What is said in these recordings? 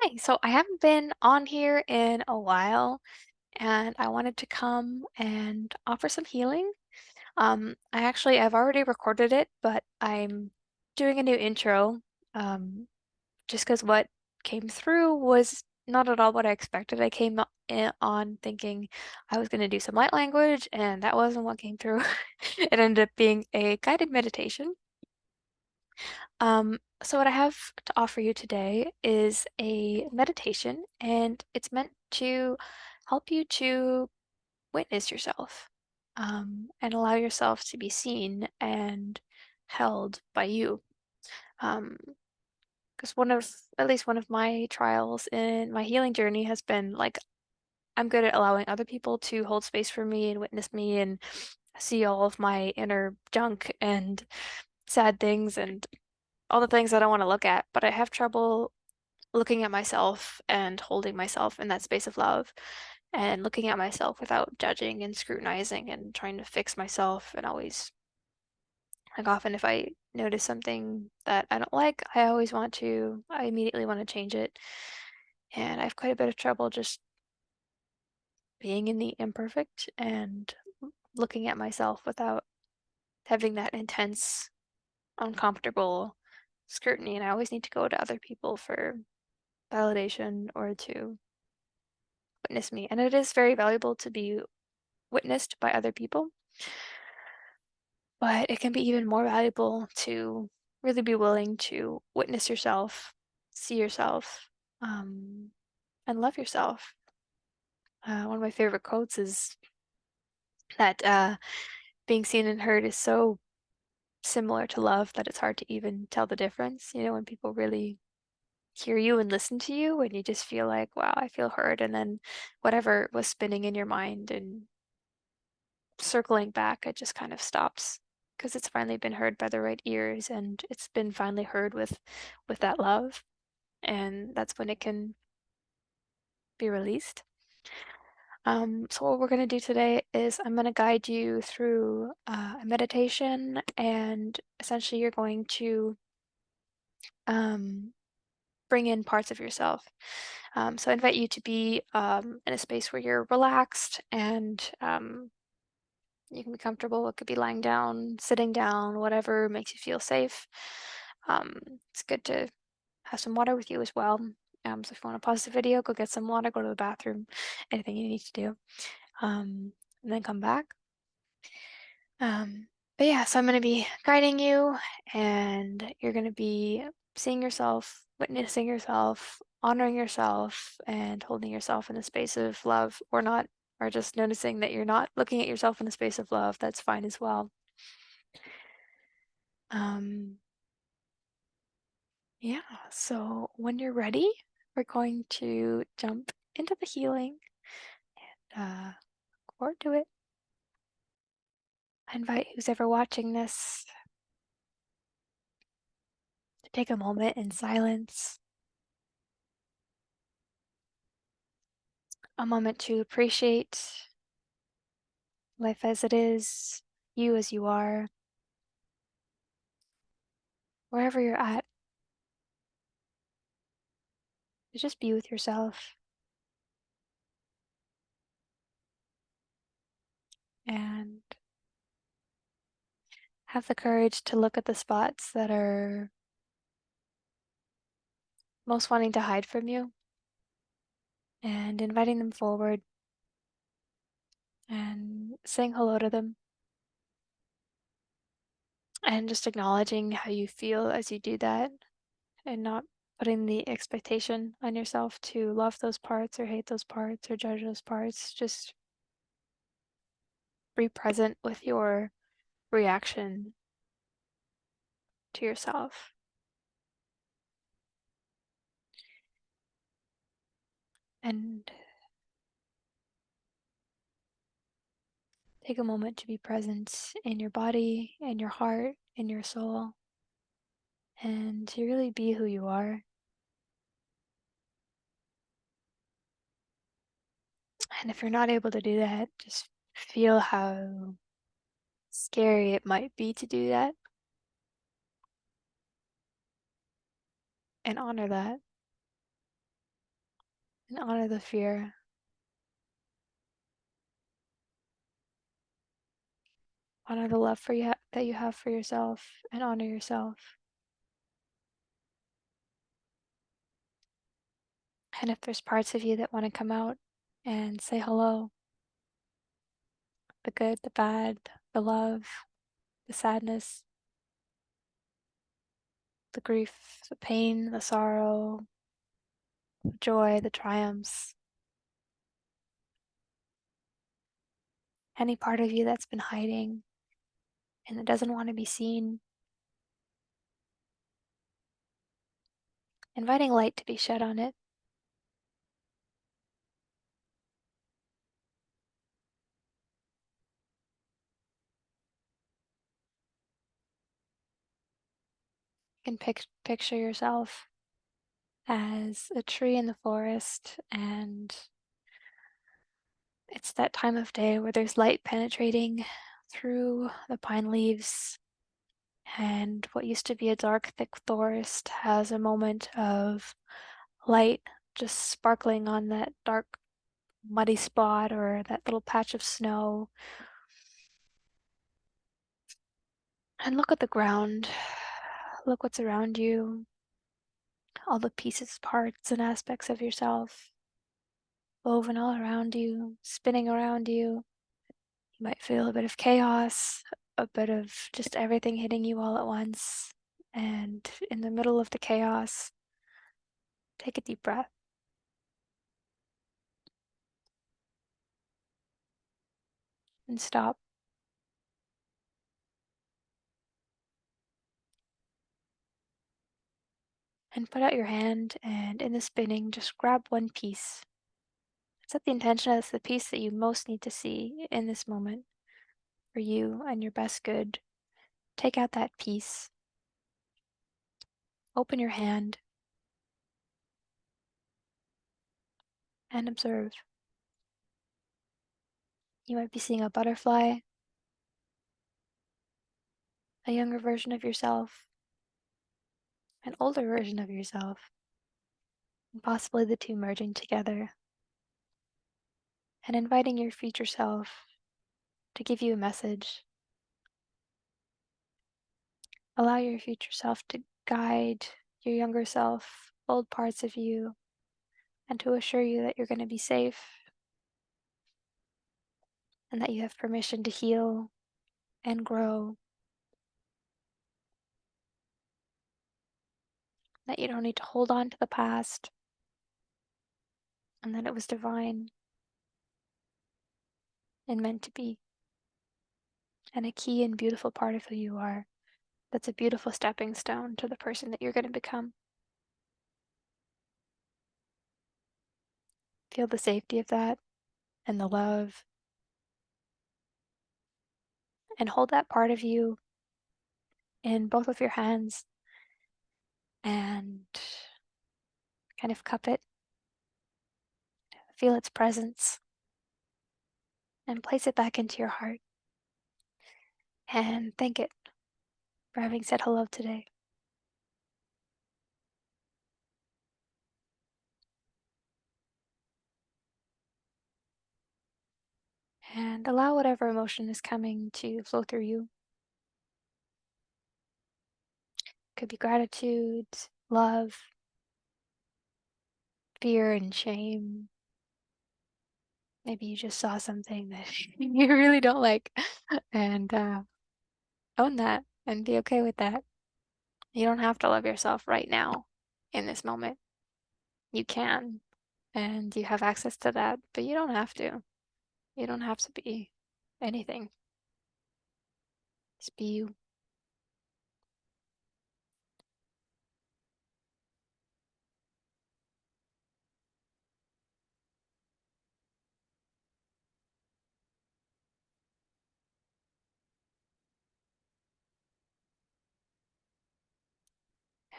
Hi, so I haven't been on here in a while, and I wanted to come and offer some healing. I've already recorded it, but I'm doing a new intro, just because what came through was not at all what I expected. I came on thinking I was going to do some light language, and that wasn't what came through. It ended up being a guided meditation. So what I have to offer you today is a meditation, and it's meant to help you to witness yourself, and allow yourself to be seen and held by you. Um, because at least one of my trials in my healing journey has been like, I'm good at allowing other people to hold space for me and witness me and see all of my inner junk and sad things and all the things I don't want to look at, but I have trouble looking at myself and holding myself in that space of love and looking at myself without judging and scrutinizing and trying to fix myself. And always, like, often if I notice something that I don't like, I immediately want to change it. And I have quite a bit of trouble just being in the imperfect and looking at myself without having that intense, uncomfortable scrutiny. And I always need to go to other people for validation or to witness me. And it is very valuable to be witnessed by other people, but it can be even more valuable to really be willing to witness yourself, see yourself, um, and love yourself. One of my favorite quotes is that being seen and heard is so similar to love that it's hard to even tell the difference. You know, when people really hear you and listen to you, and you just feel like, wow, I feel heard. And then whatever was spinning in your mind and circling back, it just kind of stops because it's finally been heard by the right ears and it's been finally heard with that love. And that's when it can be released. So what we're going to do today is I'm going to guide you through a meditation, and essentially you're going to um, bring in parts of yourself. So I invite you to be in a space where you're relaxed and you can be comfortable. It could be lying down, sitting down, whatever makes you feel safe. Um, it's good to have some water with you as well. So if you want to pause the video, go get some water, go to the bathroom, anything you need to do, and then come back. Um, but yeah, so I'm going to be guiding you, and you're going to be seeing yourself, witnessing yourself, honoring yourself, and holding yourself in a space of love or not, or just noticing that you're not looking at yourself in a space of love. That's fine as well. Um, yeah, so when you're ready, we're going to jump into the healing and look forward to it. I invite who's ever watching this to take a moment in silence, a moment to appreciate life as it is, you as you are, wherever you're at, to just be with yourself and have the courage to look at the spots that are most wanting to hide from you and inviting them forward and saying hello to them and just acknowledging how you feel as you do that and not putting the expectation on yourself to love those parts or hate those parts or judge those parts. Just be present with your reaction to yourself. And take a moment to be present in your body, in your heart, in your soul, and to really be who you are. And if you're not able to do that, just feel how scary it might be to do that and honor that. and honor the fear. Honor the love that you have for yourself, and honor yourself. And if there's parts of you that want to come out and say hello, the good, the bad, the love, the sadness, the grief, the pain, the sorrow, the joy, the triumphs, any part of you that's been hiding and that doesn't want to be seen, inviting light to be shed on it. You can picture yourself as a tree in the forest, and it's that time of day where there's light penetrating through the pine leaves, and what used to be a dark, thick forest has a moment of light just sparkling on that dark, muddy spot or that little patch of snow. And look at the ground. Look what's around you, all the pieces, parts, and aspects of yourself woven all around you, spinning around you. You might feel a bit of chaos, a bit of just everything hitting you all at once. And in the middle of the chaos, take a deep breath and stop and put out your hand, and in the spinning, just grab one piece. Set the intention as the piece that you most need to see in this moment for you and your best good. Take out that piece, open your hand, and observe. You might be seeing a butterfly, a younger version of yourself, an older version of yourself, and possibly the two merging together, and inviting your future self to give you a message. Allow your future self to guide your younger self, old parts of you, and to assure you that you're going to be safe and that you have permission to heal and grow, that you don't need to hold on to the past, and that it was divine and meant to be, and a key and beautiful part of who you are. That's a beautiful stepping stone to the person that you're going to become. Feel the safety of that and the love, and hold that part of you in both of your hands and kind of cup it, feel its presence, and place it back into your heart. And thank it for having said hello today. And allow whatever emotion is coming to flow through you. Could be gratitude, love, fear, and shame. Maybe you just saw something that you really don't like, and own that and be okay with that. You don't have to love yourself right now in this moment. You can, and you have access to that, but you don't have to. You don't have to be anything. Just be you.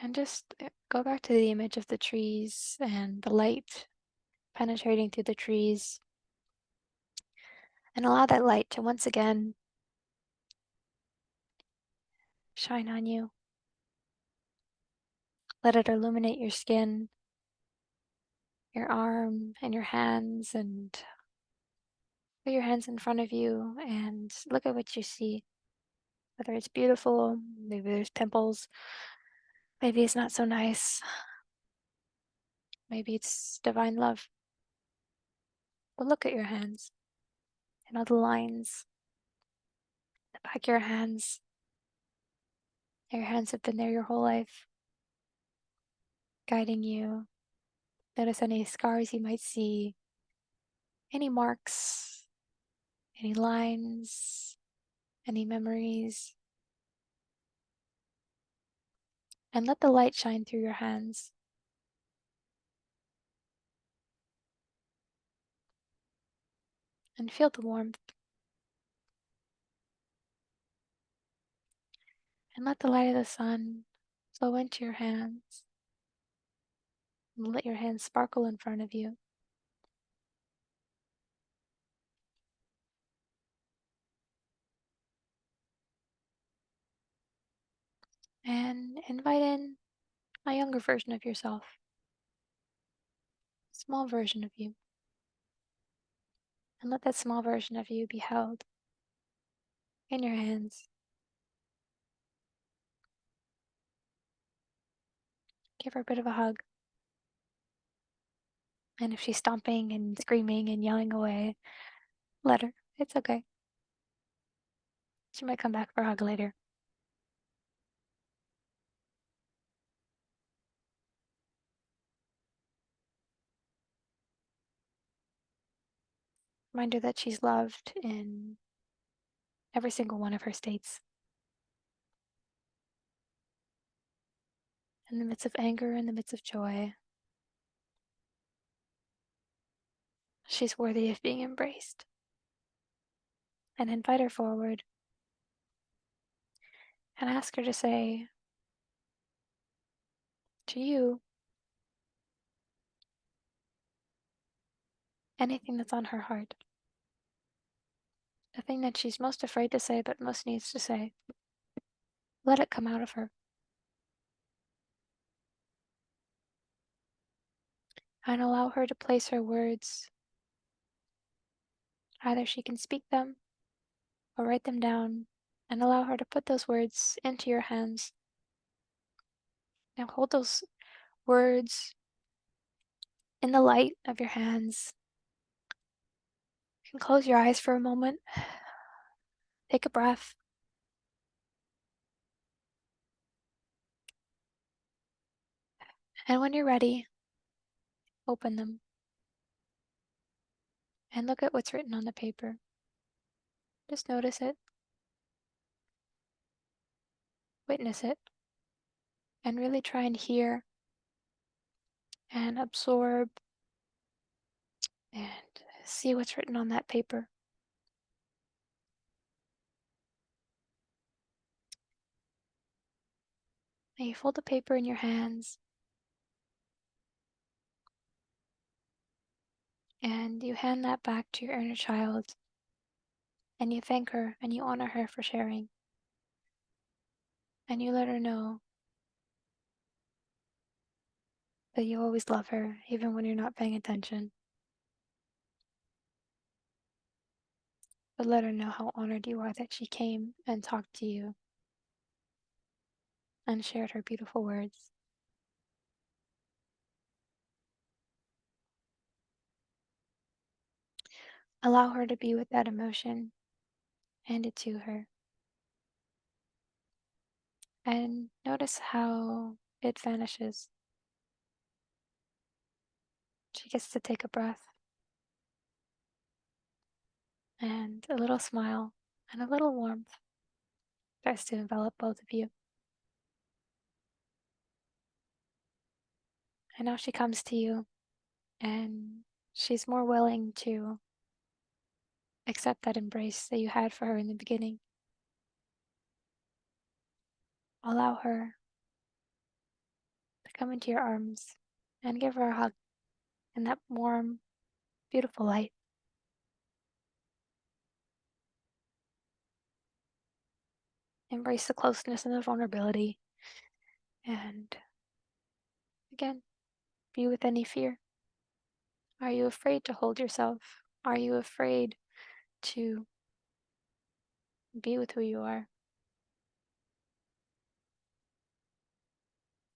And just go back to the image of the trees and the light penetrating through the trees, and allow that light to once again shine on you. Let it illuminate your skin, your arm and your hands, and put your hands in front of you and look at what you see. Whether it's beautiful, maybe there's pimples, maybe it's not so nice, maybe it's divine love. But look at your hands and all the lines, the back of your hands. Your hands have been there your whole life, guiding you. Notice any scars you might see, any marks, any lines, any memories, and let the light shine through your hands. And feel the warmth. And let the light of the sun flow into your hands. And let your hands sparkle in front of you. And invite in a younger version of yourself, a small version of you. And let that small version of you be held in your hands. Give her a bit of a hug. And if she's stomping and screaming and yelling away, let her. It's okay. She might come back for a hug later. Remind her that she's loved in every single one of her states. In the midst of anger, in the midst of joy, she's worthy of being embraced. And invite her forward and ask her to say to you anything that's on her heart. The thing that she's most afraid to say but most needs to say. Let it come out of her. And allow her to place her words. Either she can speak them or write them down, and allow her to put those words into your hands. Now hold those words in the light of your hands. You can close your eyes for a moment. Take a breath. And when you're ready, open them and look at what's written on the paper. Just notice it, witness it, and really try and hear and absorb and see what's written on that paper. And you fold the paper in your hands and you hand that back to your inner child and you thank her and you honor her for sharing. And you let her know that you always love her, even when you're not paying attention. But let her know how honored you are that she came and talked to you and shared her beautiful words. Allow her to be with that emotion. Hand it to her. And notice how it vanishes. She gets to take a breath and a little smile and a little warmth starts to envelop both of you. And now she comes to you and she's more willing to accept that embrace that you had for her in the beginning. Allow her to come into your arms and give her a hug in that warm, beautiful light. Embrace the closeness and the vulnerability. And again, be with any fear. Are you afraid to hold yourself? Are you afraid to be with who you are?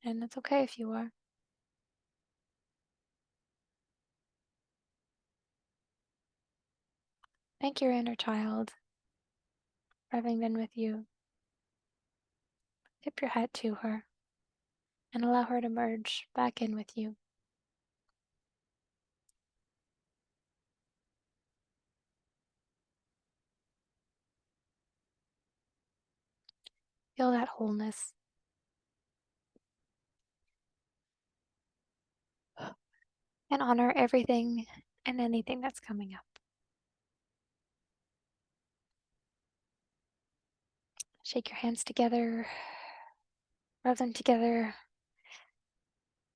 And it's okay if you are. Thank your inner child for having been with you. Tip your hat to her and allow her to merge back in with you. Feel that wholeness and honor everything and anything that's coming up. Shake your hands together, rub them together,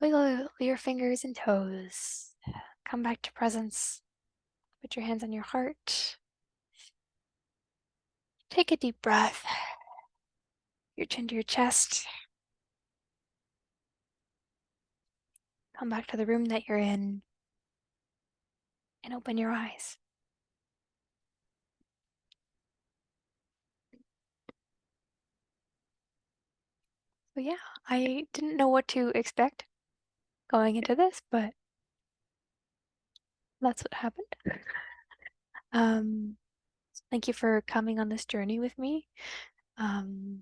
wiggle your fingers and toes. Come back to presence. Put your hands on your heart. Take a deep breath. Your chin to your chest. Come back to the room that you're in and open your eyes. So yeah, I didn't know what to expect going into this, but that's what happened. Um, Thank you for coming on this journey with me. Um,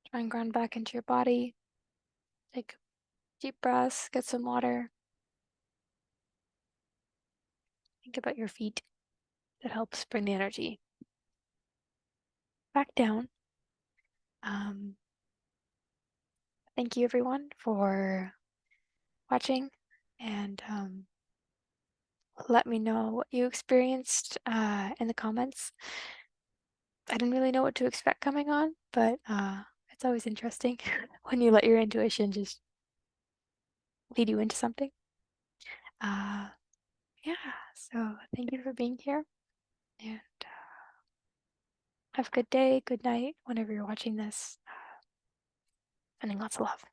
Try and ground back into your body. Take deep breaths, get some water. Think about your feet. That helps bring the energy back down. Um, Thank you everyone for watching, and let me know what you experienced in the comments. I didn't really know what to expect coming on, but it's always interesting when you let your intuition just lead you into something. Uh, yeah, so thank you for being here, and have a good day, good night, whenever you're watching this. Sending lots of love.